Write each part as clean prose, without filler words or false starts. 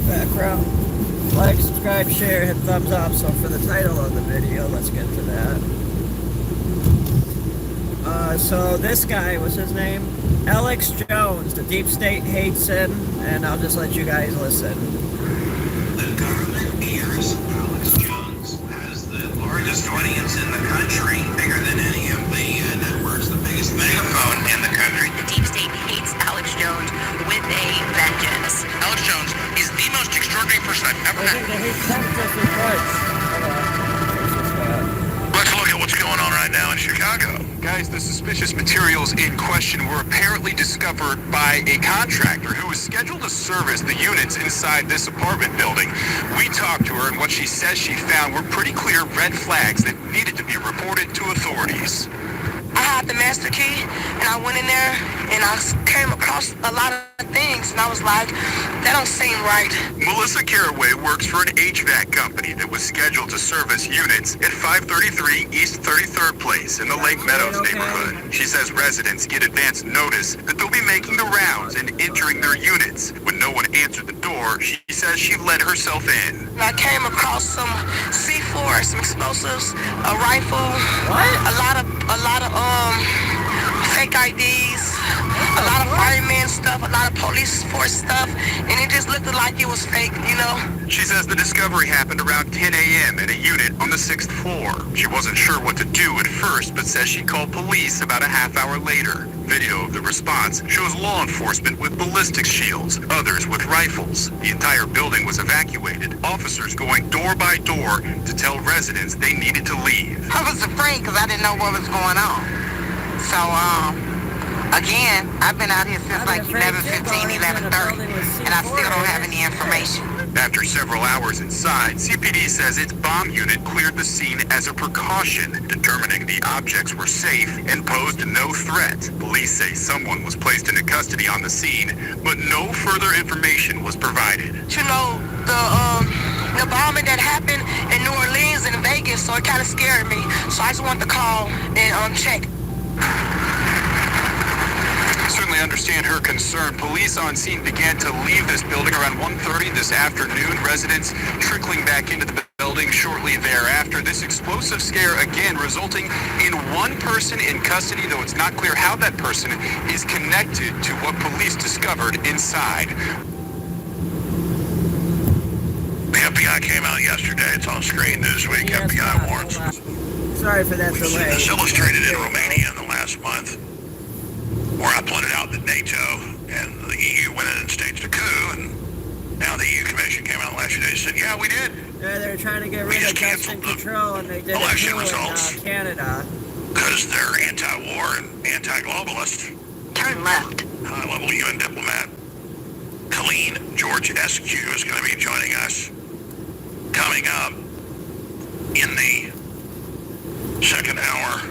background. Like, subscribe, share, hit thumbs up. So for the title of the video, let's get to that. So this guy, what's his name? Alex Jones. The deep state hates him, and I'll just let you guys listen. The government hears Alex Jones has the largest audience in the country, bigger than any of the networks, the biggest megaphone in the country. The deep state hates Alex Jones with a vengeance. Alex Jones is the most extraordinary person I've ever met. Let's look at what's going on right now in Chicago. Guys, the suspicious materials in question were apparently discovered by a contractor who was scheduled to service the units inside this apartment building. We talked to her, and what she says she found were pretty clear red flags that needed to be reported to authorities. I had the master key, and I went in there, and I came across a lot of things, and I was like, that don't seem right. Melissa Caraway works for an HVAC company that was scheduled to service units at 533 East 33rd Place in the Lake Meadows neighborhood. She says residents get advance notice that they'll be making the rounds and entering their units. When no one answered the door, she says she let herself in. And I came across some C4, some explosives, a rifle, a lot of fake IDs, a lot of fireman stuff, a lot of police force stuff, and it just looked like it was fake, you know? She says the discovery happened around 10 a.m. in a unit on the 6th floor. She wasn't sure what to do at first, but says she called police about a half hour later. Video of the response shows law enforcement with ballistics shields, others with rifles. The entire building was evacuated, officers going door by door to tell residents they needed to leave. I was afraid because I didn't know what was going on. So, again, I've been out here since like 11:15, 11:30, and I still don't have any information. After several hours inside, CPD says its bomb unit cleared the scene as a precaution, determining the objects were safe and posed no threat. Police say someone was placed into custody on the scene, but no further information was provided. You know, the bombing that happened in New Orleans and Vegas, so it kind of scared me. So I just wanted to call and check. Certainly understand her concern. Police on scene began to leave this building around 1:30 this afternoon. Residents trickling back into the building shortly thereafter. This explosive scare again resulting in one person in custody, though it's not clear how that person is connected to what police discovered inside. The FBI came out yesterday. It's on screen Newsweek. FBI warns. Sorry for that We've seen delay. this illustrated in Romania in the last month, where I pointed out that NATO and the EU went in and staged a coup, and now the EU Commission came out last year and said, yeah, we did. Yeah, they're trying to get rid of Justin Control, and they did election it results. in Canada. Because they're anti-war and anti-globalist. Turn left. High-level UN diplomat Colleen Georgescu is going to be joining us coming up in the second hour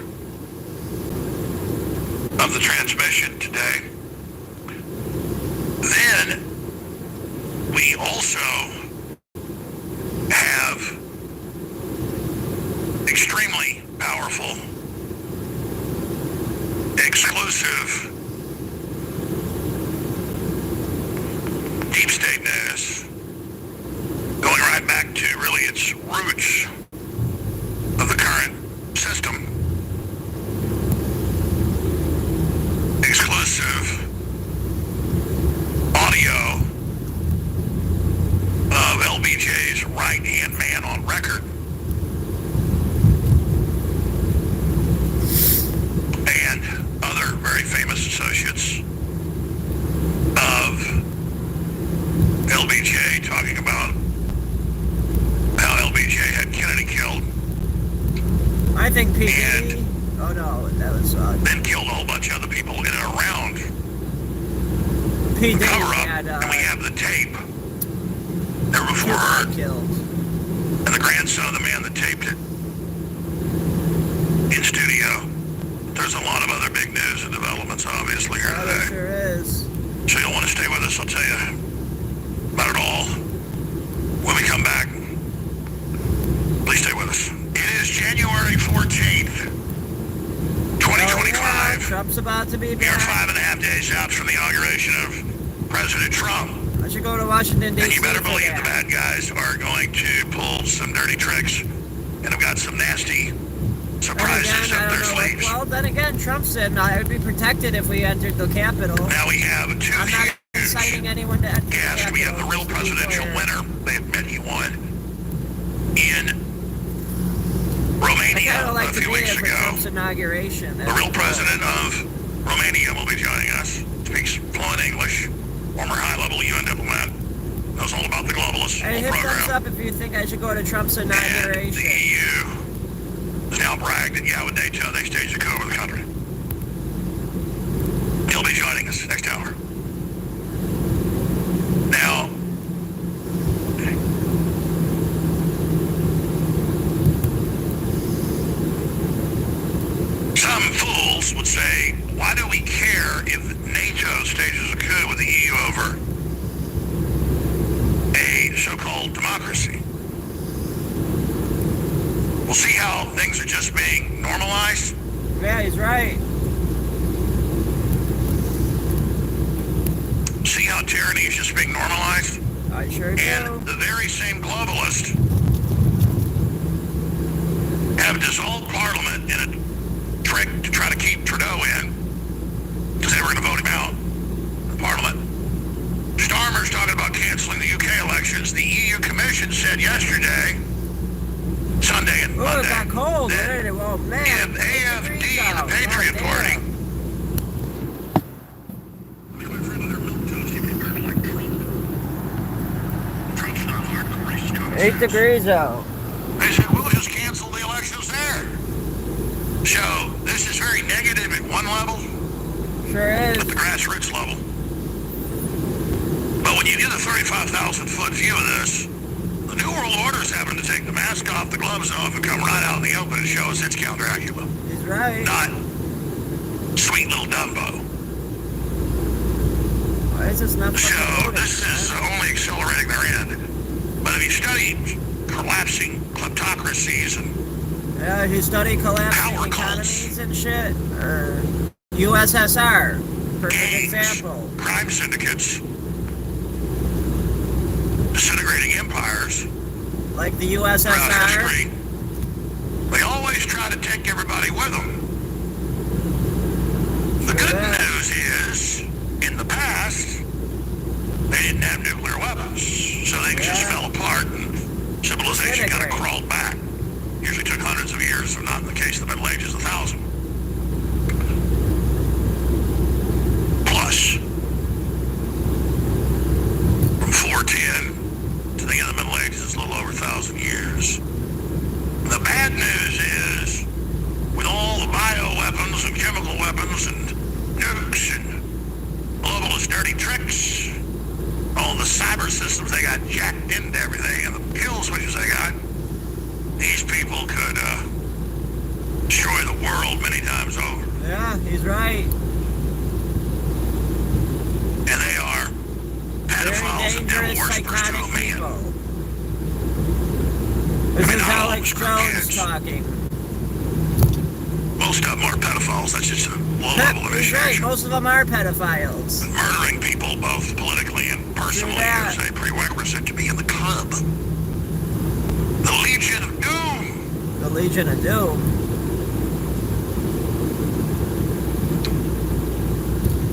of the transmission today. Then we also have extremely powerful, exclusive deep state news going right back to really its roots of the current system. Exclusive audio of LBJ's right-hand man on record. And other very famous associates of LBJ talking about how LBJ had Kennedy killed. I think P. And- Diddy. Oh no, that was Then killed a whole bunch of other people in and around P. Diddy cover up, had and we have the tape there before her, killed. and the grandson of the man that taped it in studio. There's a lot of other big news and developments, obviously, here Oh, there today. sure is. So you'll want to stay with us, I'll tell you about it all when we come back. Please stay with us. It is January 14th, 2025. Oh, yeah, Trump's about to be We are back. 5.5 days out from the inauguration of President Trump. What should go to Washington, D.C. And you better for believe the that. bad guys are going to pull some dirty tricks and have got some nasty Then surprises again, I up their don't know. sleeves. Well, then again, Trump said I would be protected if we entered the Capitol. Now we have two I'm not inciting anyone to enter the guests. Capitol. We have the real just to be presidential clear. winner. They admit he won in I Romania kind of like a to few be weeks there for ago. Trump's inauguration. The real president of Romania will be joining us. Speaks fluent English. Former high-level UN diplomat. Knows all about the globalist Hey, hit thumbs program. up if you think I should go to Trump's And the inauguration. EU has now bragged that, yeah, with NATO, they staged a coup over the country. He'll be joining us next hour. Now, some fools would say, why do we care if NATO stages a coup with the EU over a so-called democracy? We'll see how things are just being normalized. Yeah, he's right. See how tyranny is just being normalized. I sure do. And the very same globalists have dissolved Parliament in a trick to try to keep Trudeau in, because they were going to vote him out of Parliament. Starmer's talking about canceling the UK elections. The EU Commission said yesterday, Sunday and Oh, it Monday, got cold. that Didn't it? Oh, man. if 8 AFD, degrees the out. Patriot God Party, damn. Trump's not hardcore racist comments. 8 degrees out. They said, we'll just cancel the elections there. So, this is very negative at one level, Sure is. at the grassroots level. But when you get a 35,000-foot view of this, the New World Order is having to take the mask off, the gloves off, and come right out in the open and show us its Count Dracula. He's right. Not sweet little Dumbo. Why is this not So, fucking loading, this is man? only accelerating their end. But if you study collapsing kleptocracies and Yeah, he studied collapsing Power cults. economies and shit. Or USSR. Perfect gangs, example. crime syndicates, disintegrating empires Like the throughout USSR. history, they always try to take everybody with them. The good Yeah. news is, in the past, they didn't have nuclear weapons, so things just Yeah. fell apart and civilization kind of Disintegrate. crawled back. Usually took hundreds of years, if not in the case of the Middle Ages, 1,000. Plus, from 410 to the end of the Middle Ages, it's a little over 1,000 years. The bad news is, with all the bioweapons and chemical weapons and nukes and globalist dirty tricks, all the cyber systems they got jacked into everything, and the kill switches they got, these people could destroy the world many times over. Yeah, he's right. And they are Very pedophiles and devil dangerous, worshippers to a psychotic man. people. This I mean, is not all Alex screw Jones kids. talking. Most of them are pedophiles. That's just a low-level He's right. initiation. Most of them are pedophiles. Murdering people, both politically and personally, that. is a prerequisite to be in the club. The Legion of Doom. The Legion of Doom.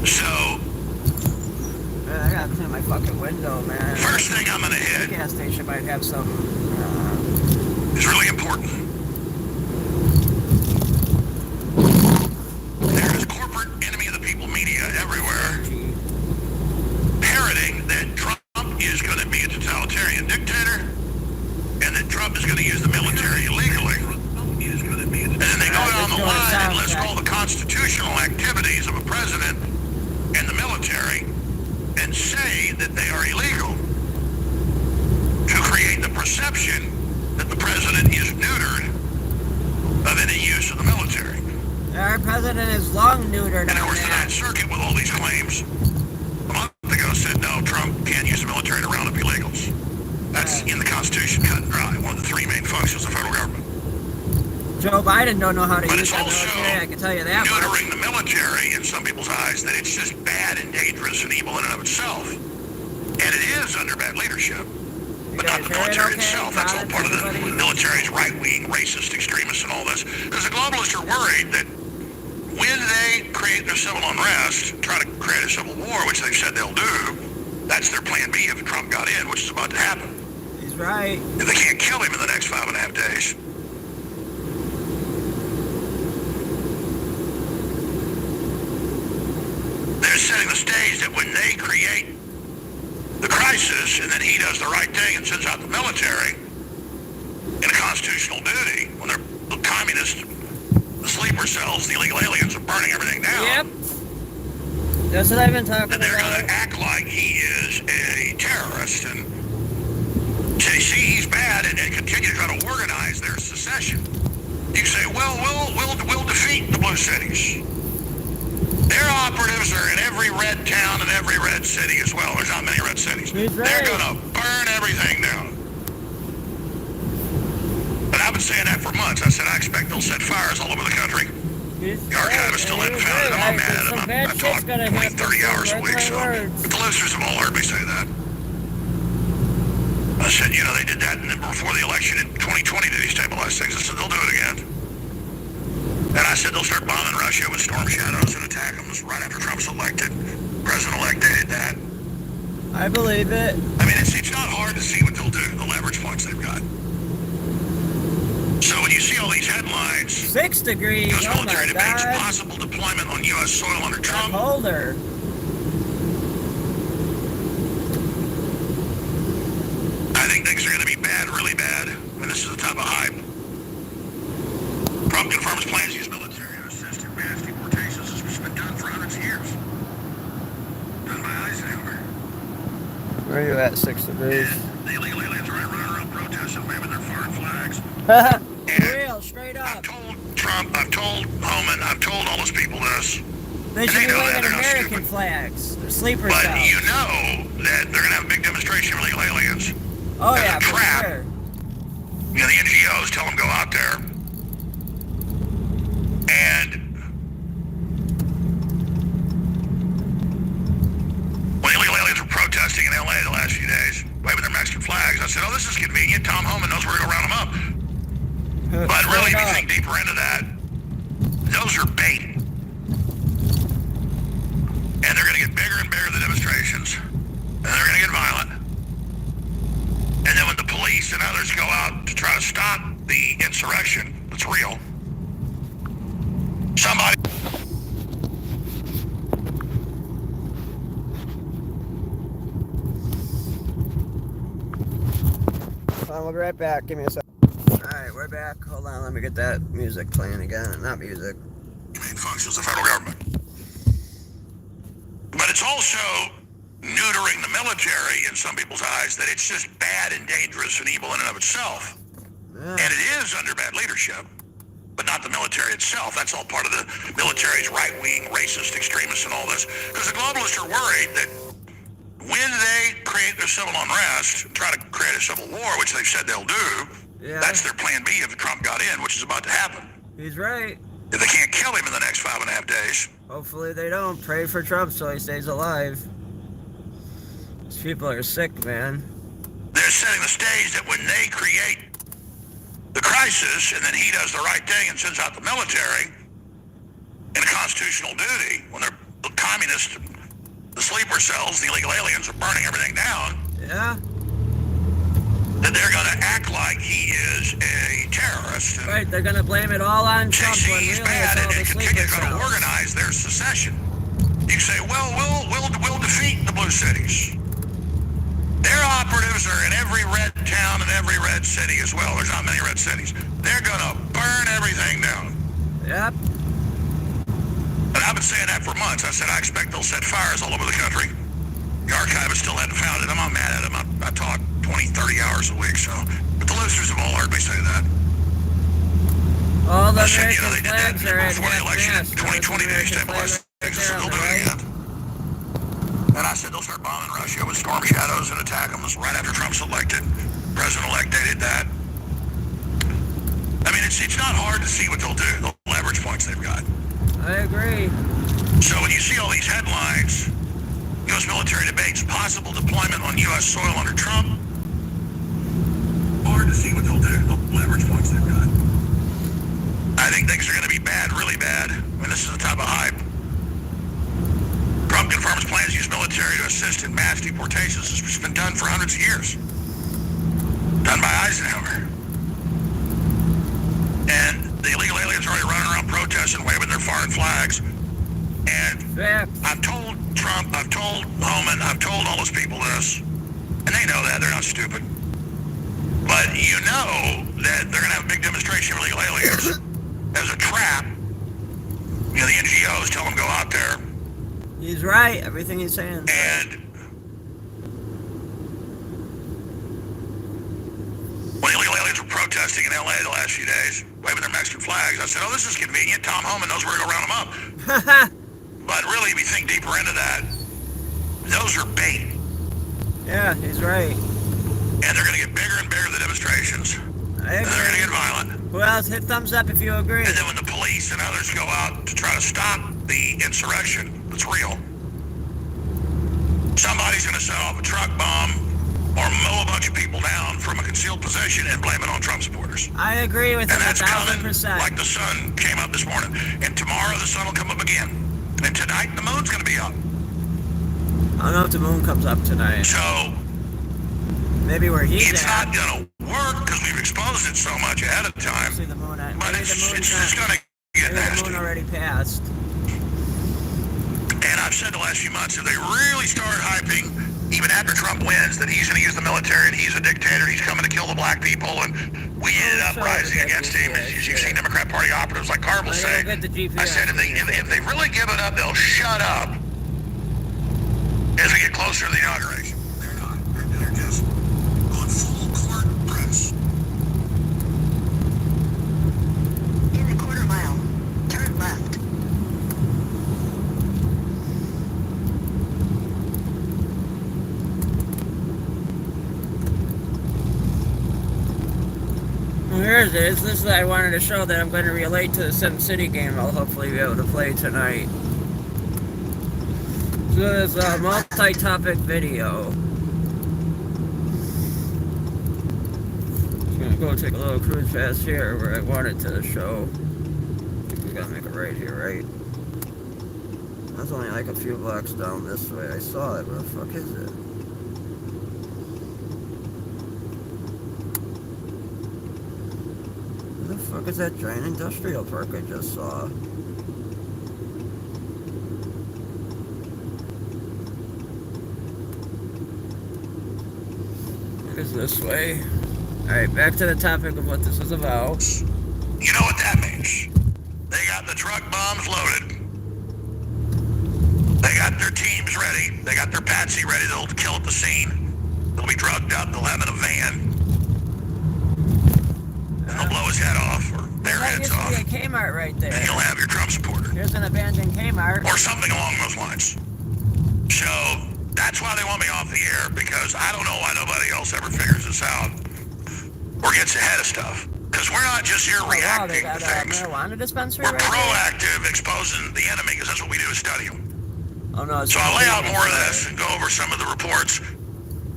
So, Man, I gotta clean my fucking window, man. first thing I'm going to The hit gas station might have some. is really important. There is corporate enemy of the people media everywhere parroting that Trump is going to be a totalitarian dictator and that Trump is going to use the military illegally. And then they go down the line and list all the constitutional activities of a president and the military and say that they are illegal to create the perception that the president is neutered of any use of the military. Our president is long neutered And of on course, the that. Ninth Circuit, with all these claims, a month ago said, no, Trump can't use the military to round up illegals. That's in the Constitution, cut and dry, one of the three main functions of the federal government. Joe Biden don't know how to But use it's the also military, I can tell you that much. neutering the military in some people's eyes, that it's just bad and dangerous and evil in and of itself. And it is under bad leadership. You But not guys the heard military okay? itself. That's all Got it, part of the everybody? military's right-wing, racist, extremists, and all this. Because the globalists are worried that when they create their civil unrest, try to create a civil war, which they've said they'll do, that's their plan B if Trump got in, which is about to happen. He's right. If they can't kill him in the next 5.5 days. They're setting the stage that when they create the crisis, and then he does the right thing and sends out the military in a constitutional duty, when they're the communists, the sleeper cells, the illegal aliens are burning everything down. Yep. That's what I've been talking And they're going about. to act like he is a terrorist and say, see, he's bad, and continue to try to organize their secession. You say, well, we'll defeat the blue cities. Their operatives are in every red town and every red city as well. There's not many red cities. He's right. They're going to burn everything down. And I've been saying that for months. I said, I expect they'll set fires all over the country. He's The archivist still right, hadn't and found it. he's I'm right. mad at Some him. bad I shit's talk gonna 20, happen 30 hours a soon. week, Mark so. my words. But the listeners have all heard me say that. I said, you know, they did that before the election in 2020 to destabilize things. I said, they'll do it again. And I said, they'll start bombing Russia with storm shadows and attack them right after Trump's elected. President-elect did that. I believe it. I mean, it's not hard to see what they'll do, the leverage points they've got. So when you see all these headlines, 6 degrees. U.S. Oh military my debates God. possible deployment on U.S. soil under Trump. Holder. I think things are going to be bad, really bad, and this is the type of hype. Trump confirms plans to use military to assist in mass deportations, which has been done for hundreds of years. Done by Eisenhower. Where are you at, 6 degrees? And the illegal aliens are running around protesting, waving their foreign flags. For real, straight I've up. told Trump, I've told Homan, I've told all those people this. They And should they be know that, waving they're not American stupid. flags. They're sleeper But cells. you know that they're going to have a big demonstration of illegal aliens. Oh as a yeah, for trap. sure. You know, the NGOs tell them go out there. And when the illegal aliens were protesting in LA the last few days, waving their Mexican flags, I said, oh, this is convenient. Tom Homan knows where to go round them up. But really, if you think deeper into that, those are bait. And they're going to get bigger and bigger, the demonstrations. And they're going to get violent. And then when the police and others go out to try to stop the insurrection that's real, somebody... We'll be right back. Give me a sec. Alright, we're back. Hold on, let me get that music playing again. Not music. main functions of the federal government. But it's also neutering the military in some people's eyes, that it's just bad and dangerous and evil in and of itself. Yeah. And it is under bad leadership, but not the military itself. That's all part of the military's right-wing, racist, extremists and all this. Because the globalists are worried that when they create their civil unrest, try to create a civil war, which they've said they'll do, Yeah. that's their plan B if Trump got in, which is about to happen. He's right. If they can't kill him in the next 5.5 days. Hopefully they don't. Pray for Trump so he stays alive. These people are sick, man. They're setting the stage that when they create the crisis, and then he does the right thing and sends out the military in a constitutional duty, when they're the communists, the sleeper cells, the illegal aliens are burning everything down, Yeah? that they're going to act like he is a terrorist. And Right, they're gonna blame it all on Trump see when he's really bad, it's all and the continue sleeper to try to cells. organize their secession. You say, well, we'll defeat the blue cities. Their operatives are in every red town and every red city as well. There's not many red cities. They're going to burn everything down. Yep. And I've been saying that for months. I said, I expect they'll set fires all over the country. The archivist still hadn't found it. I'm not mad at him. I talk 20, 30 hours a week, so. But the listeners have all heard me say that. All the I said, you know, American they did that flags are at before the election in half-mast. 2020 to American destabilize flag things, right so there they'll on do the it right. again. And I said, they'll start bombing Russia with storm shadows and attack them right after Trump's elected. President-elect did that. I mean, it's not hard to see what they'll do, the leverage points they've got. I agree. So when you see all these headlines, U.S. military debates possible deployment on U.S. soil under Trump. Hard to see what they'll do. The leverage points they've got. I think things are going to be bad, really bad. I mean, this is the type of hype. Trump confirms plans to use military to assist in mass deportations. This has been done for hundreds of years. Done by Eisenhower. And the illegal aliens are already running around protesting, waving their foreign flags. And Fair. I've told Trump, I've told Homan, I've told all those people this, and they know that, they're not stupid. But you know that they're going to have a big demonstration of illegal aliens as a trap. You know, the NGOs tell them go out there. He's right. Everything he's saying. And when illegal aliens were protesting in LA the last few days, waving their Mexican flags, I said, oh, this is convenient. Tom Homan knows where to go round them up. But really, if you think deeper into that, those are bait. Yeah, he's right. And they're going to get bigger and bigger, the demonstrations. I And they're going to agree. get violent. Who else? Hit thumbs up if you agree. And then when the police and others go out to try to stop the insurrection that's real, somebody's going to set off a truck bomb or mow a bunch of people down from a concealed position and blame it on Trump supporters. I agree with And him that's coming 1,000%. like the sun came up this morning. And tomorrow the sun will come up again. And tonight the moon's going to be up. I don't know if the moon comes up tonight. So Maybe where he's it's at. not going to work because we've exposed it so much ahead of time. See the moon. But Maybe it's the moon's just not. going to get Maybe the nasty. moon already passed. And I've said the last few months, if they really start hyping, even after Trump wins, that he's going to use the military and he's a dictator, he's coming to kill the black people, and we ended up rising against him. As you've seen Democrat Party operatives like Carville say, Get the GPS. I said if they really give it up, they'll shut up as we get closer to the inauguration. They're not. They're just going full court press. In a quarter mile, turn left. Well, here it is. This is I wanted to show that I'm going to relate to the SimCity game I'll hopefully be able to play tonight. So it's a multi-topic video. Just gonna go take a little cruise past here where I wanted to show. I think we gotta make it right here, right? That's only like a few blocks down this way. I saw it. Where the fuck is it? Where the fuck is that giant industrial park I just saw? It is this way. Alright, back to the topic of what this is about. You know what that means? They got the truck bombs loaded. They got their teams ready. They got their patsy ready. They'll kill at the scene. They'll be drugged up. They'll have it in a van. And they'll blow his head off or their That heads used to off. be a Kmart right And there. you'll have your Trump supporter. Here's an abandoned Kmart. Or something along those lines. So that's why they want me off the air, because I don't know why nobody else ever figures this out or gets ahead of stuff. Because we're not just here Oh, wow, they reacting got to a things. marijuana dispensary We're right there. proactive exposing the enemy, because that's what we do is study them. Oh no, it's So I'll lay out Kmart. more of this and go over some of the reports.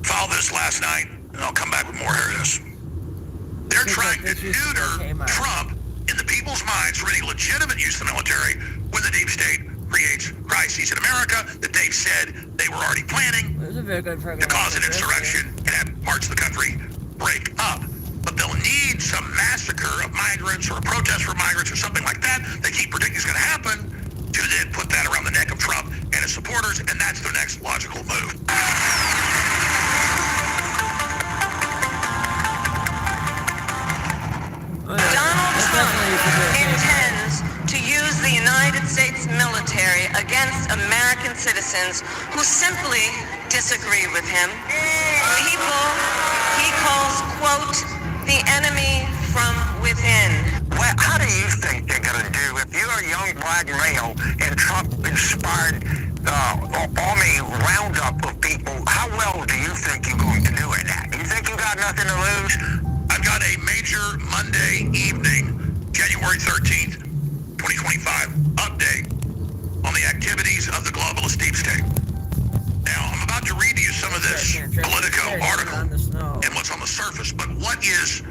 Filed this last night, and I'll come back with more. Here it is. They're Seems trying like to this used to be neuter Kmart. Trump in the people's minds for any legitimate use of the military when the deep state creates crises in America that they've said they were already planning There's a very good program. to cause an like this, insurrection and have parts of the country break up. But they'll need some massacre of migrants or a protest for migrants or something like that they keep predicting is going to happen to then put that around the neck of Trump and his supporters, and that's their next logical move. Oh, yeah. Donald That's Trump definitely used to be a Kmart. intends to use the United States military against American citizens who simply disagree with him. People he calls, quote, the enemy from within. Well, how do you think they're going to do if you're a young black male and Trump inspired army roundup of people? How well do you think you're going to do in that? You think you got nothing to lose? I've got a major Monday evening, January 13th, 2025, update on the activities of the globalist deep state. Now, this Politico article on the snow. and what's on the surface, but what is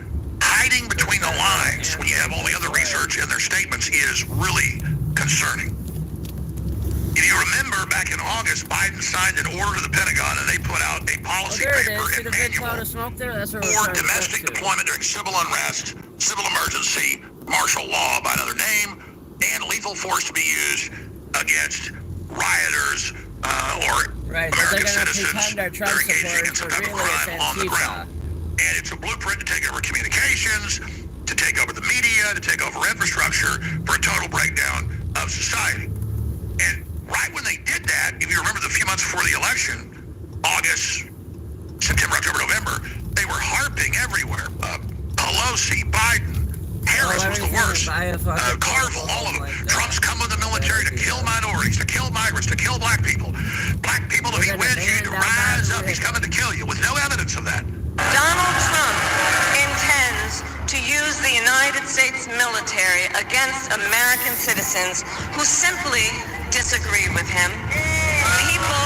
hiding between the lines when you have all the other research and their statements is really concerning. If you remember, back in August, Biden signed an order to the Pentagon, and they put out a policy There it paper is. See and the big cloud manual of smoke there? That's where we're for trying to domestic get to. deployment during civil unrest, civil emergency, martial law by another name, and lethal force to be used against rioters or Right, but they're American gonna citizens pretend they're that Trump are engaging in supporters, some but type of really crime it's on the Antifa. ground. And it's a blueprint to take over communications, to take over the media, to take over infrastructure for a total breakdown of society. And right when they did that, if you remember the few months before the election, August, September, October, November, they were harping everywhere. Pelosi, Biden, Harris was the worst. Carville, all of them. Trump's come with the military to kill minorities, to kill migrants, to kill black people. Black people, if he wins, you need to rise up. He's coming to kill you, with no evidence of that. Donald Trump intends to use the United States military against American citizens who simply disagree with him. People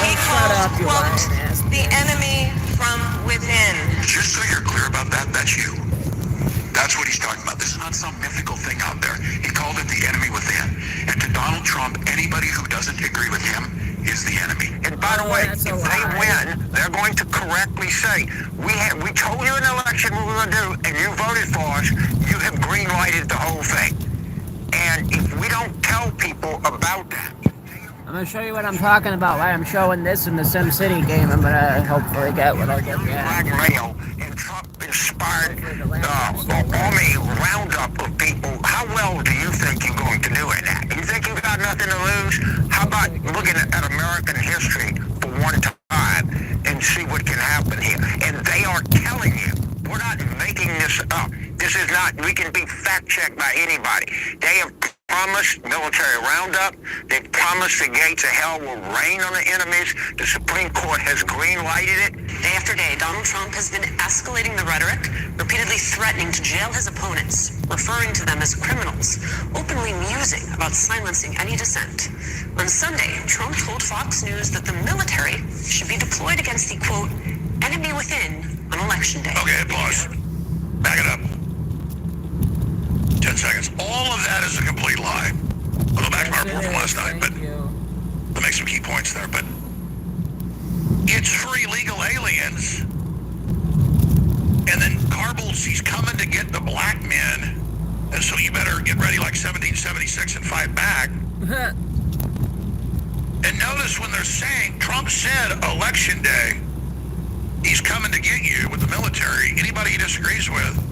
he shut up, you calls, lying ass quote, the bitch. enemy from within. Just so you're clear about that, that's you. That's what he's talking about. This is not some mythical thing out there. He called it the enemy within. And to Donald Trump, anybody who doesn't agree with him is the enemy. And by the way, that's if a they lie. win, they're going to correctly say, we told you in the election what we were going to do, and you voted for us. You have green-lighted the whole thing. And if we don't tell people about that, I'm gonna show you what I'm talking about. Why I'm showing this in the SimCity game. I'm gonna hopefully get what I get. black Yeah. male and Trump-inspired army roundup of people, how well do you think you're going to do in that? You think you've got nothing to lose? How about looking at American history for one time and see what can happen here? And they are telling you, we're not making this up. This is not, we can be fact-checked by anybody. They have promised military roundup. They've promised the gates of hell will rain on the enemies. The Supreme Court has green-lighted it. Day after day, Donald Trump has been escalating the rhetoric, repeatedly threatening to jail his opponents, referring to them as criminals, openly musing about silencing any dissent. On Sunday, Trump told Fox News that the military should be deployed against the, quote, enemy within on Election Day. Okay, pause. Back it up. 10 seconds. All of that is a complete lie. I'll go back to my report from last night, but Thank you. I'll make some key points there. But it's for illegal aliens. And then Carbles, he's coming to get the black men. And so you better get ready like 1776 and fight back. And notice when they're saying, Trump said Election Day, he's coming to get you with the military, anybody he disagrees with.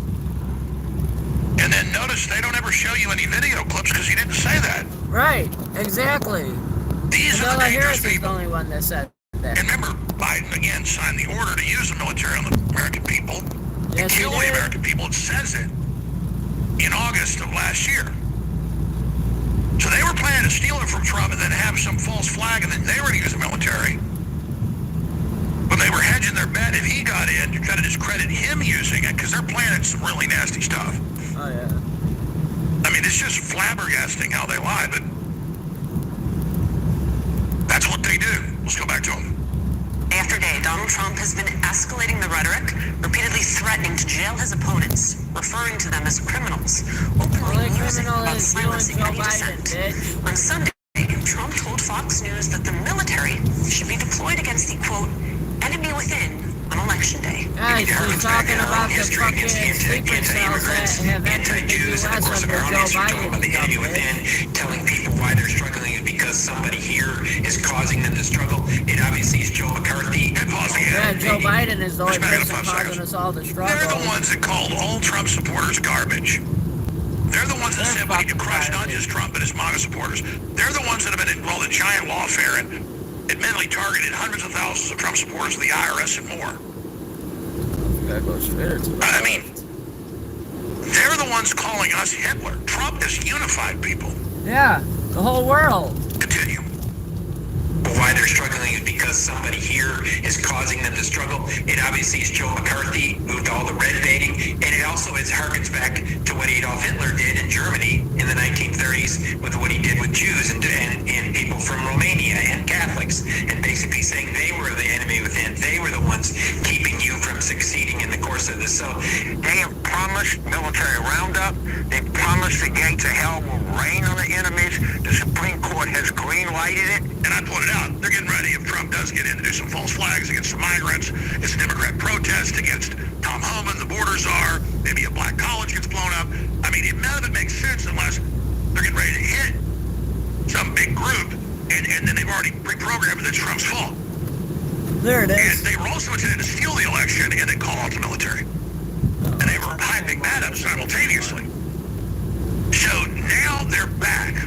And then notice they don't ever show you any video clips because he didn't say that. Right, exactly. These are the Kamala dangerous Harris is the people. only one that said that. And remember, Biden again signed the order to use the military on the American people. Yes, and he kill the did. American people. It says it in August of last year. So they were planning to steal it from Trump and then have some false flag, and then they were going to use the military. But they were hedging their bet if he got in to try to discredit him using it because they're planning some really nasty stuff. Oh yeah. I mean, it's just flabbergasting how they lie, but that's what they do. Let's go back to them. Day after day, Donald Trump has been escalating the rhetoric, repeatedly threatening to jail his opponents, referring to them as criminals, openly Only musing criminal about is you and silencing Joe any Biden, dissent. bitch. On Sunday, Trump told Fox News that the military should be deployed against the, quote, enemy within on Election Day. Guys, he's talking about the fucking sleeper cells that have entered the U.S. under Joe Biden. The enemy within, telling people why they're struggling is because somebody here is causing them to struggle. It obviously is Joe McCarthy. And pause Yeah, again. Joe Biden is the only Just back it person up 5 causing seconds. us all the struggle. They're the ones that called all Trump supporters garbage. They're the ones that said we need to crush not just Trump, but his MAGA supporters. They're the ones that have been involved in giant lawfare and admittedly targeted hundreds of thousands of Trump supporters of the IRS and more. I mean, they're the ones calling us Hitler. Trump has unified people. Yeah, the whole world. Continue. Why they're struggling is because somebody here is causing them to struggle. It obviously is Joe McCarthy, moved all the red baiting, and it also also it harkens back to what Adolf Hitler did in Germany in the 1930s with what he did with Jews and people from Romania and Catholics, and basically saying they were the enemy within. They were the ones keeping you from succeeding in the course of this. So They have promised military roundup. They promised the gates of hell will rain on the enemies. The Supreme Court has green-lighted it. And I pointed out, they're getting ready, if Trump does get in, to do some false flags against some migrants. It's a Democrat protest against Tom Homan, the border czar. Maybe a black college gets blown up. I mean, none of it makes sense unless they're getting ready to hit some big group, and then they've already pre-programmed that it's Trump's fault. There it And is. they were also intended to steal the election and then call off the military. And they were hyping that up simultaneously. So now they're back,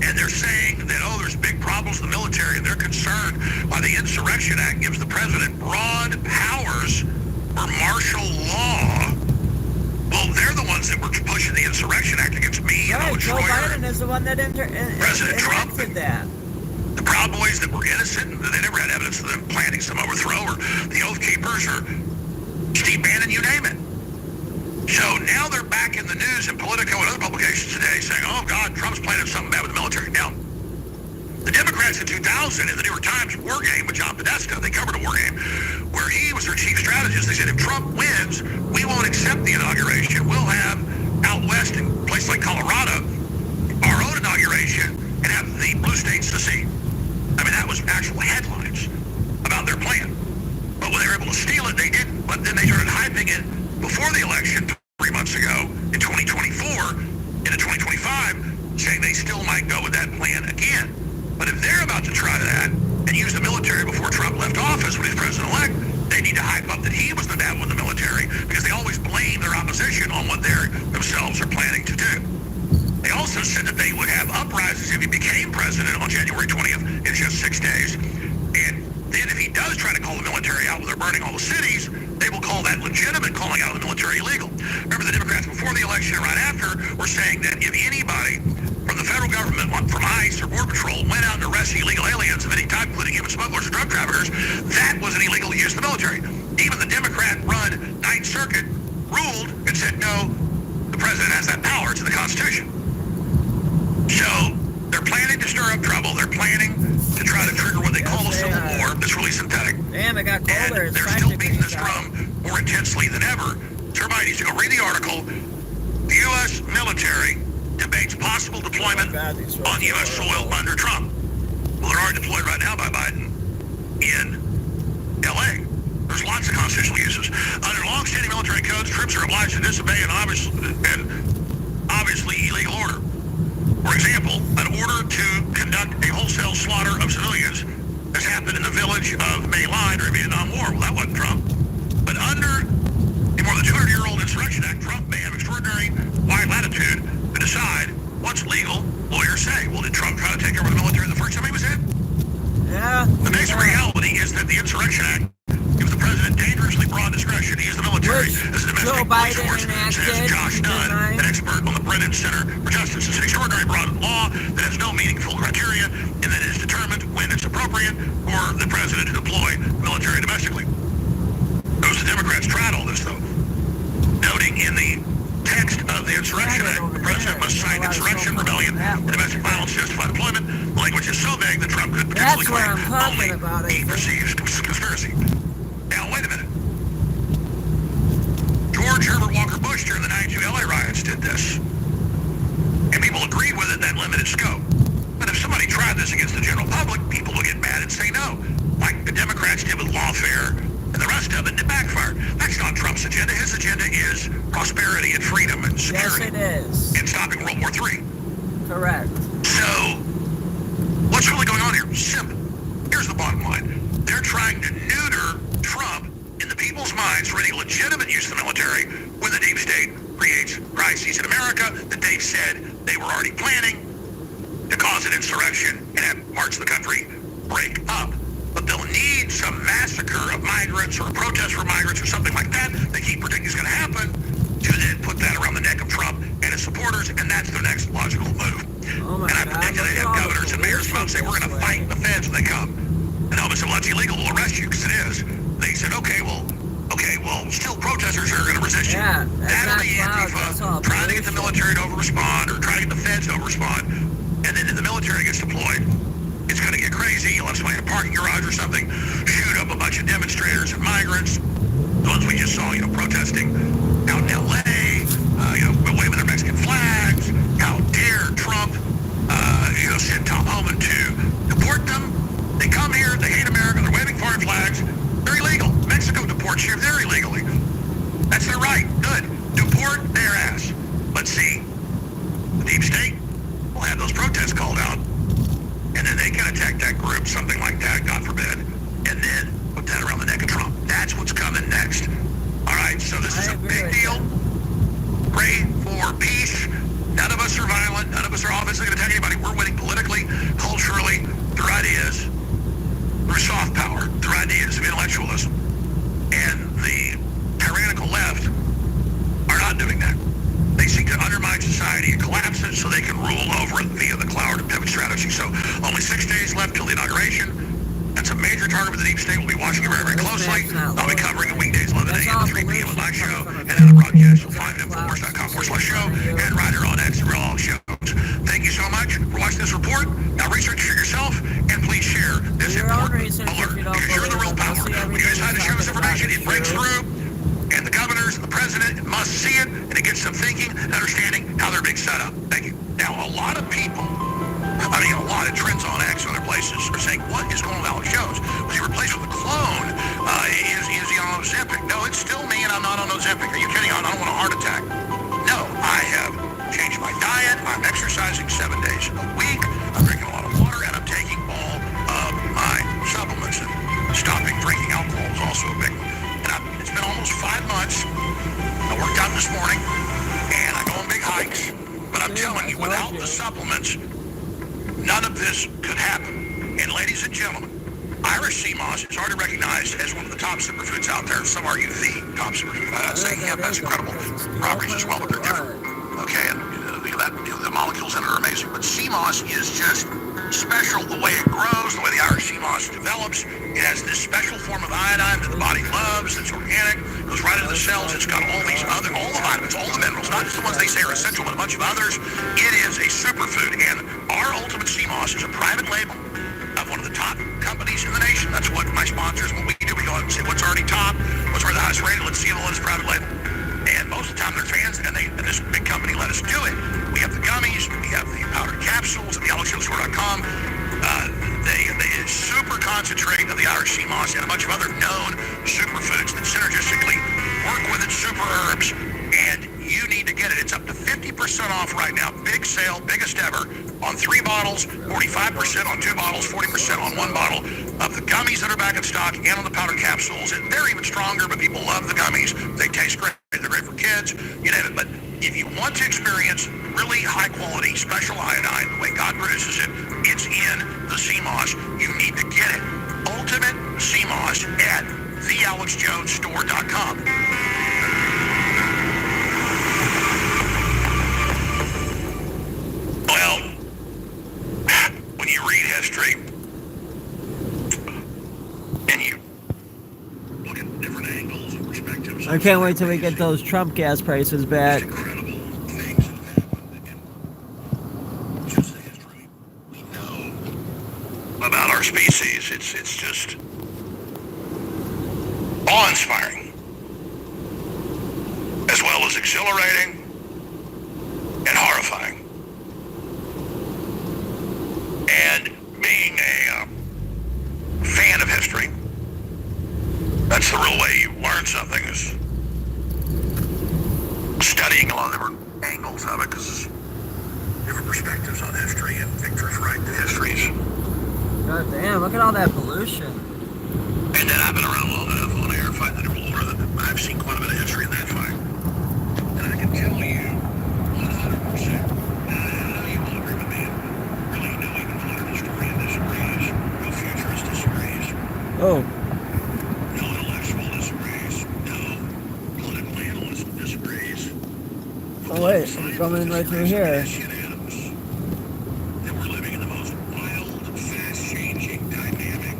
and they're saying that, oh, there's big problems in the military, and they're concerned why the Insurrection Act gives the president broad powers for martial law. Well, they're the ones that were pushing the Insurrection Act against me and Right, Owen Joe Schroyer, Biden is the one that President Trump. enacted that. the Proud Boys that were innocent, and they never had evidence of them planning some overthrow, or the Oath Keepers, or Steve Bannon, you name it. So now they're back in the news in Politico and other publications today saying, oh, God, Trump's planning something bad with the military. Now, the Democrats in 2000 in the New York Times War Game with John Podesta, they covered a war game where he was their chief strategist. They said, if Trump wins, we won't accept the inauguration. We'll have out west in a place like Colorado our own inauguration and have the blue states secede. I mean, that was actual headlines about their plan. But when they were able to steal it, they didn't. But then they started hyping it before the election 3 months ago in 2024 into 2025, saying they still might go with that plan again. But if they're about to try that and use the military before Trump left office when he was president-elect, they need to hype up that he was the bad one in the military, because they always blame their opposition on what they themselves are planning to do. They also said that they would have uprisings if he became president on January 20th in just 6 days. And then if he does try to call the military out when they're burning all the cities, they will call that legitimate calling out of the military illegal. Remember, the Democrats before the election and right after were saying that if anybody from the federal government, from ICE or Border Patrol, went out to arrest illegal aliens of any type, including human smugglers or drug traffickers, that was an illegal use of the military. Even the Democrat-run Ninth Circuit ruled and said, no, the president has that power. It's in the Constitution. So they're planning to stir up trouble. They're planning to try to trigger what they call a civil war that's really synthetic. Damn, it got colder. And It's they're time still to beating get this shot. drum more intensely than ever. So everybody needs to go read the article. The U.S. military debates possible deployment on U.S. soil under Trump. Well, they're already deployed right now by Biden in L.A. There's lots of constitutional uses. Under long-standing military codes, troops are obliged to disobey an obviously illegal order. For example, an order to conduct a wholesale slaughter of civilians has happened in the village of My Lai during the Vietnam War. Well, that wasn't Trump. But under the more than 200-year-old Insurrection Act, Trump may have extraordinary wide latitude to decide what's legal, lawyers say. Well, did Trump try to take over the military the first time he was in? Yeah. The basic reality is that the Insurrection Act gives the president dangerously broad discretion to use the military Which as a Joe domestic police Biden force, says enacted, Josh Nunn, denied. an expert on the Brennan Center for Justice. It's an extraordinary broad law that has no meaningful criteria and that is determined when it's appropriate for the president to deploy military domestically. Those Democrats tried all this, though, noting in the text of the Insurrection Act, the president must cite insurrection, rebellion, and domestic violence to justify deployment. The language is so vague that Trump could potentially That's what claim I'm talking only about, I a think. perceived conspiracy. Now, wait a minute. George Herbert Walker Bush during the 92 LA riots did this. And people agreed with it in that limited scope. But if somebody tried this against the general public, people would get mad and say no. Like the Democrats did with lawfare and the rest of it, and it backfired. That's not Trump's agenda. His agenda is prosperity and freedom and Yes, security it is. and stopping World War III. Correct. So, what's really going on here? Simple. Here's the bottom line. They're trying to neuter Trump in the people's minds for any legitimate use of the military when the deep state creates crises in America that they've said they were already planning to cause an insurrection and have parts of the country break up. But they'll need some massacre of migrants or a protest for migrants or something like that they keep predicting is going to happen to then put that around the neck of Trump and his supporters, and that's their next logical move. Oh my And I God, predict look they at have all the governors and mayors come out and say, we're going to fight the feds when they come. And they'll say, well, that's illegal, we'll arrest you, because it is. They said, okay, well, still protesters that are going to resist you. Yeah, that's That or not the clouds, that's all Antifa trying to get the pollution. military to over-respond or trying to get the feds to over-respond. And then if the military gets deployed, it's going to get crazy. You'll have somebody in a parking garage or something shoot up a bunch of demonstrators and migrants. The ones we just saw, protesting out in L.A., waving their Mexican flags. How dare Trump, send Tom Homan to deport them? They come here, they hate America, they're waving foreign flags. They're illegal. Mexico deports you if they're illegally. That's their right. Good. Deport their ass. But see, the deep state will have those protests called out, and then they can attack that group, something like that, God forbid, and then put that around the neck of Trump. That's what's coming next. All right, so this is a big deal. Pray for peace. None of us are violent. None of us are obviously going to attack anybody. We're winning politically, culturally, through ideas, through soft power, through ideas of intellectualism. And the tyrannical left are not doing that. They seek to undermine society and collapse it so they can rule over it via the cloud and pivot strategy. So only 6 days left till the inauguration. That's a major target for the deep state. We'll be watching it very, very closely. I'll be covering the weekdays 11 a.m. to 3 p.m. with my show, and then the broadcast you'll find at InfoWars.com/show and right here on X and all shows. Thank you so much for watching this report. Now research for yourself, and please share this important alert. You're the real power. When you decide to share this information, it breaks through, and the governors and the president must see it, and it gets them thinking and understanding how they're being set up. Thank you. Now, a lot of people, a lot of trends on X and other places are saying, what is going on with Alex Jones? Was he replaced with a clone? Is he on Ozempic? No, it's still me, and I'm not on Ozempic. Are you kidding? I don't want a heart attack. No, I have changed my diet. I'm exercising 7 days a week. I'm drinking a lot of water, and I'm taking all of my supplements. And stopping drinking alcohol is also a big one. And it's been almost 5 months. I worked out this morning, and I go on big hikes. But I'm telling you, without the supplements, none of this could happen. And ladies and gentlemen, Irish sea moss is already recognized as one of the top superfoods out there. Some argue the top superfood. I'd say hemp has incredible properties as well, but they're different. Okay, and the molecules in it are amazing. But sea moss is just special the way it grows, the way the Irish sea moss develops. It has this special form of iodine that the body loves. It's organic. It goes right into the cells. It's got all the vitamins, all the minerals, not just the ones they say are essential, but a bunch of others. It is a superfood, and our Ultimate Sea Moss is a private label of one of the top companies in the nation. That's what my sponsors, what we do, we go out and say what's already top, what's already the highest rated, let's see it on this private label. And most of the time they're fans, and this big company let us do it. We have the gummies, we have the powdered capsules at the AlexJonesStore.com. They super concentrate of the Irish sea moss and a bunch of other known superfoods that synergistically work with its super herbs. And you need to get it. It's up to 50% off right now. Big sale, biggest ever, on 3 bottles, 45% on 2 bottles, 40% on 1 bottle of the gummies that are back in stock and on the powdered capsules. And they're even stronger, but people love the gummies. They taste great. They're great for kids, you name it. But if you want to experience really high quality special iodine, the way God produces it, it's in the sea moss. You need to get it. Ultimate Sea Moss at thealexjonesstore.com. Well, when you read history and you look at different angles and perspectives, I can't wait till we get those Trump gas prices back. incredible things that happened in just the history we know about our species. It's just awe-inspiring, as well as exhilarating and horrifying. And being a fan of history, that's the real way you learn something, is studying a lot of different angles of it, because different perspectives on history, and Victor's right, the histories. God damn, look at all that pollution. And then I've been around long enough on air fighting the New World that I've seen quite a bit of history in that fight. And I can tell you 100%, I know you will agree with me, really no even political historian disagrees, no futurist disagrees, Oh, no intellectual disagrees, no political analyst disagrees. oh wait, I'm coming right through here. It's unanimous that we're living in the most wild, fast-changing, dynamic,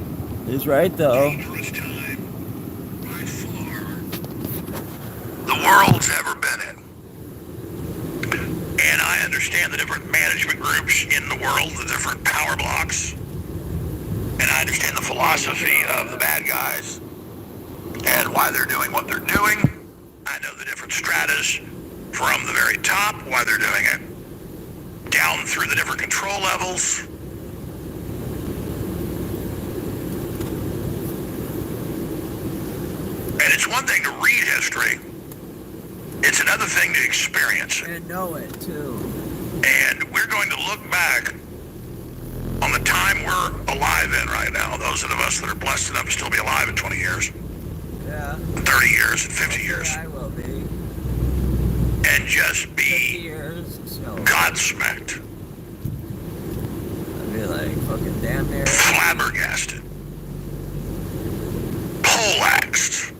He's right though. dangerous time by far world's ever been in. And I understand the different management groups in the world, the different power blocks. And I understand the philosophy of the bad guys and why they're doing what they're doing. I know the different stratas from the very top, why they're doing it, down through the different control levels. And it's one thing to read history. It's another thing to experience it. And know it, too. And we're going to look back on the time we're alive in right now, those of us that are blessed enough to still be alive in 20 years, Yeah. 30 years, and 50 years, I will be. and just 50 be years, so godsmacked, I'd be like fucking damn near. flabbergasted, poleaxed,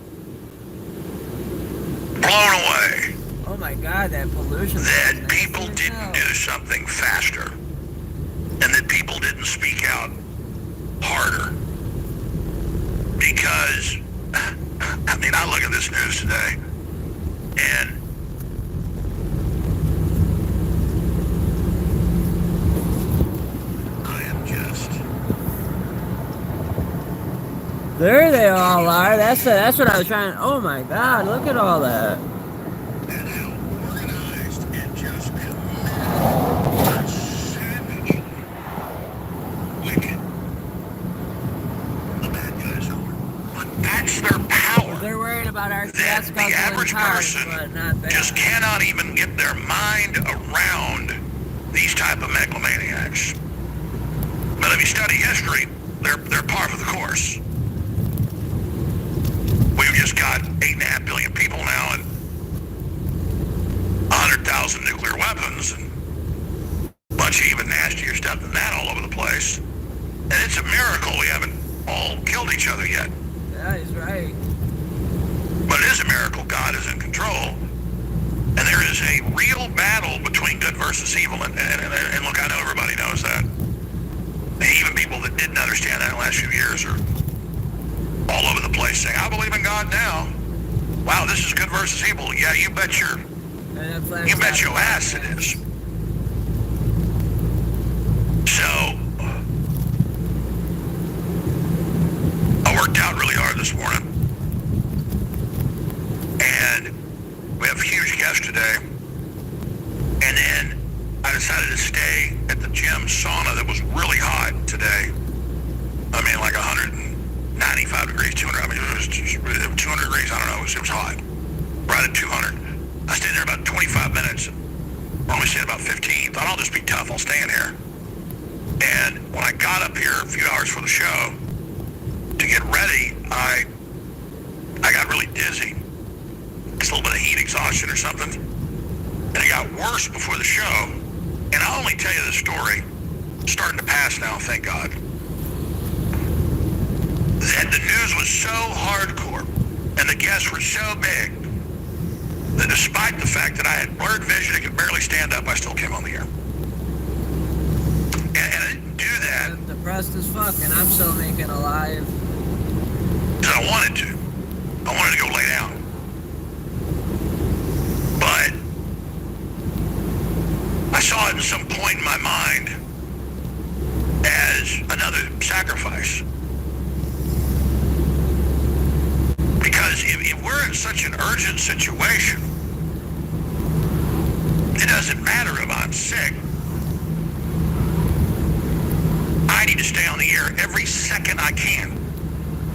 blown away Oh my god, that pollution. that people didn't do something faster and that people didn't speak out harder. Because, I mean, I look at this news today and I am just... There they all are. That's what I was trying. Oh my god, look at all that. And how organized and just committed, savage, wicked the bad guys are. But that's their power. They're worried about our That gas the average person but not that. just cannot even get their mind around these type of megalomaniacs. But if you study history, they're par for the course. We've just got 8.5 billion people now and 100,000 nuclear weapons and a bunch of even nastier stuff than that all over the place. And it's a miracle we haven't all killed each other yet. Yeah, he's right. But it is a miracle God is in control. And there is a real battle between good versus evil. And look, I know everybody knows that. And even people that didn't understand that in the last few years are all over the place saying, I believe in God now. Wow, this is good versus evil. Yeah, you bet your ass it is. So, I worked out really hard this morning. And we have a huge guest today. And then I decided to stay at the gym sauna that was really hot today. I mean, like 195 degrees, 200. I mean, it was 200 degrees. I don't know. It was hot. Right at 200. I stayed there about 25 minutes. I only stayed about 15. Thought I'll just be tough. I'll stay in here. And when I got up here a few hours for the show to get ready, I got really dizzy. It's a little bit of heat exhaustion or something. And it got worse before the show. And I'll only tell you this story. It's starting to pass now, thank God. That the news was so hardcore and the guests were so big that despite the fact that I had blurred vision and could barely stand up, I still came on the air. And I didn't do that I'm depressed as fuck, and I'm still making alive. because I wanted to. I wanted to go lay down. But I saw it at some point in my mind as another sacrifice. Because if we're in such an urgent situation, it doesn't matter if I'm sick. I need to stay on the air every second I can.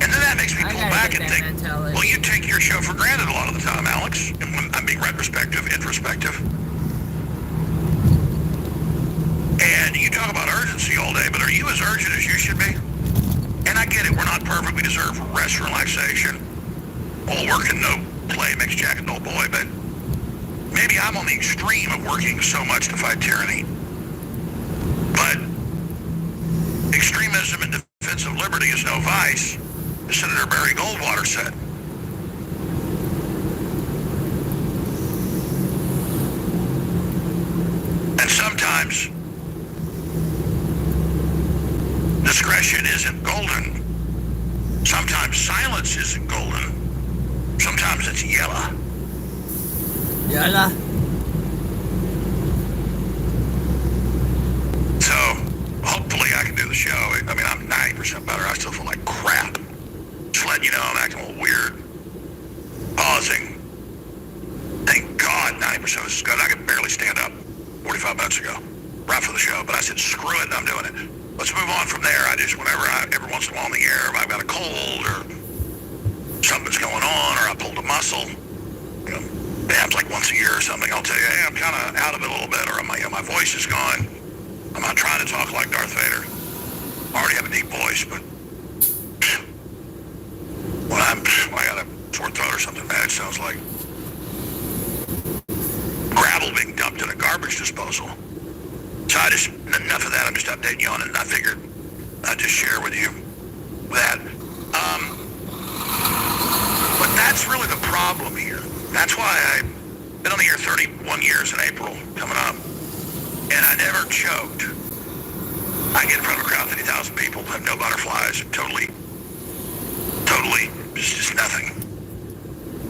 And then that makes me pull back and think, well, you take your show for granted a lot of the time, Alex. And when I'm being retrospective, introspective. And you talk about urgency all day, but are you as urgent as you should be? And I get it, we're not perfect. We deserve rest and relaxation. All work and no play makes Jack a dull boy, but maybe I'm on the extreme of working so much to fight tyranny. But extremism in defense of liberty is no vice, as Senator Barry Goldwater said. And sometimes discretion isn't golden. Sometimes silence isn't golden. Sometimes it's yellow. Yala. So, hopefully I can do the show. I mean, I'm 90% better. I still feel like crap. Just letting you know I'm acting a little weird. Pausing. Thank God 90% of this is good. I could barely stand up 45 minutes ago. Right for the show. But I said, screw it, I'm doing it. Let's move on from there. I just, every once in a while on the air, if I've got a cold or something's going on or I pulled a muscle, you know, it happens like once a year or something, I'll tell you, hey, I'm kind of out of it a little bit, or my voice is gone. I'm not trying to talk like Darth Vader. I already have a deep voice, but when I got a sore throat or something bad, it sounds like gravel being dumped in a garbage disposal. So enough of that, I'm just updating you on it, and I figured I'd just share with you that. But that's really the problem here. That's why I've been on the air 31 years in April coming up, and I never choked. I get in front of a crowd of 50,000 people, have no butterflies, totally, it's just nothing. I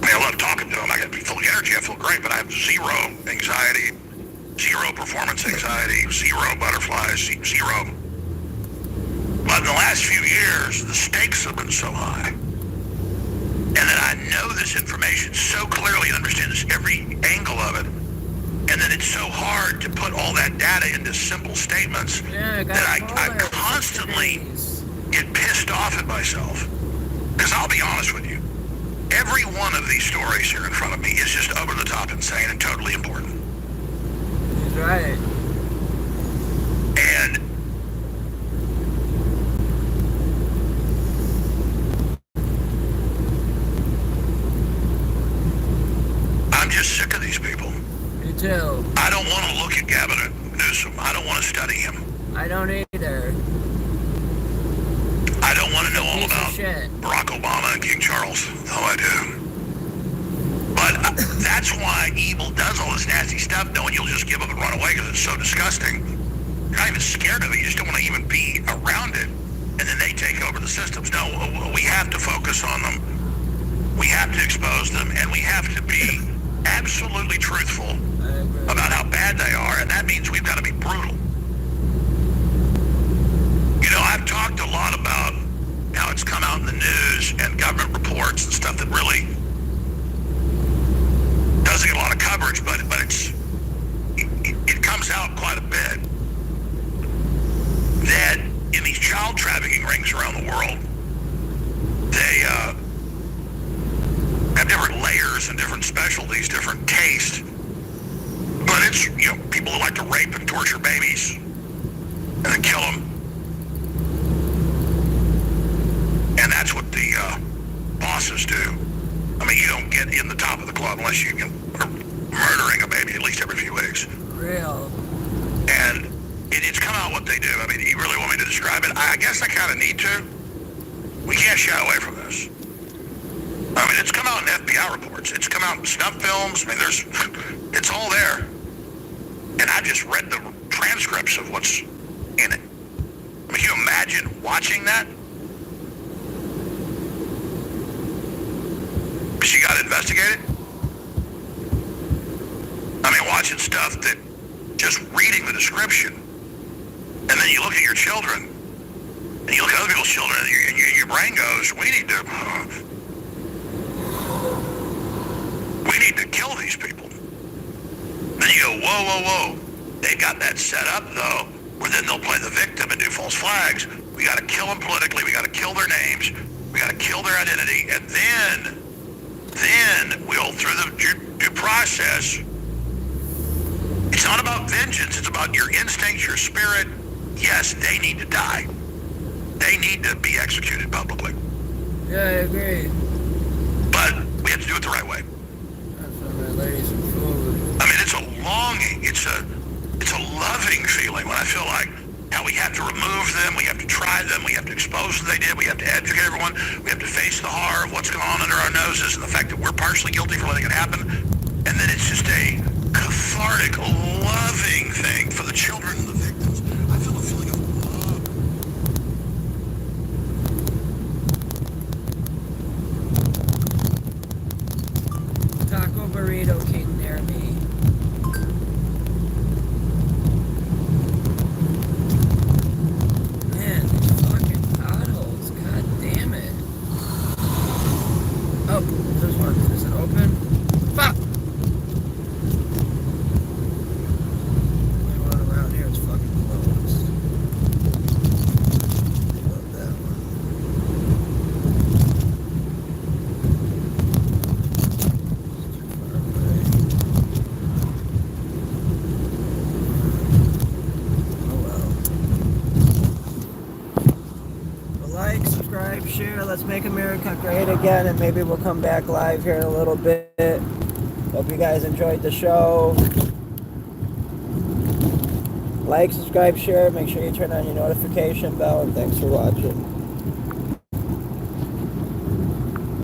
mean, I love talking to them. I get full of energy. I feel great, but I have zero anxiety, zero performance anxiety, zero butterflies, zero. But in the last few years, the stakes have been so high. And then I know this information so clearly and understand this every angle of it. And then it's so hard to put all that data into simple statements that I constantly get pissed off at myself. Because I'll be honest with you, every one of these stories here in front of me is just over the top insane and totally important. He's right. And I'm just sick of these people. Me too. I don't want to look at Gavin Newsom. I don't want to study him. I don't either. I don't want to know all about shit. Barack Obama and King Charles, though I do. But that's why evil does all this nasty stuff, knowing you'll just give up and run away because it's so disgusting. You're not even scared of it. You just don't want to even be around it. And then they take over the systems. No, we have to focus on them. We have to expose them. And we have to be absolutely truthful about how bad they are. And that means we've got to be brutal. You know, I've talked a lot about how it's come out in the news and government reports and stuff that really doesn't get a lot of coverage, but it comes out quite a bit that in these child trafficking rings around the world, they have different layers and different specialties, different tastes. But it's, you know, people who like to rape and torture babies and then kill them. And that's what the bosses do. I mean, you don't get in the top of the club unless you are murdering a baby at least every few weeks. Real. And it's come out what they do. I mean, you really want me to describe it? I guess I kind of need to. We can't shy away from this. I mean, it's come out in FBI reports. It's come out in snuff films. I mean, it's all there. And I just read the transcripts of what's in it. I mean, can you imagine watching that? Because you got to investigate it. I mean, watching stuff that just reading the description, and then you look at your children, and you look at other people's children, and your brain goes, we need to kill these people. Then you go, whoa. They got that set up, though, where then they'll play the victim and do false flags. We got to kill them politically. We got to kill their names. We got to kill their identity. And then we'll, through the due process, it's not about vengeance. It's about your instincts, your spirit. Yes, they need to die. They need to be executed publicly. Yeah, I agree. But we have to do it the right way. That's what my lady some food. I mean, it's a longing. It's a loving feeling when I feel like how we have to remove them, we have to try them, we have to expose what they did, we have to educate everyone, we have to face the horror of what's going on under our noses and the fact that we're partially guilty for letting it happen. And then it's just a cathartic, loving thing for the children and the victims. I feel a feeling of love. Taco Burrito King near me. Man, these fucking potholes. God damn it. Oh, there's one. Is it open? Fuck! Everyone around here is fucking closed. Love that one. Like, subscribe, share. Let's make America great again, and maybe we'll come back live here in a little bit. Hope you guys enjoyed the show. Like, subscribe, share. Make sure you turn on your notification bell, and thanks for watching.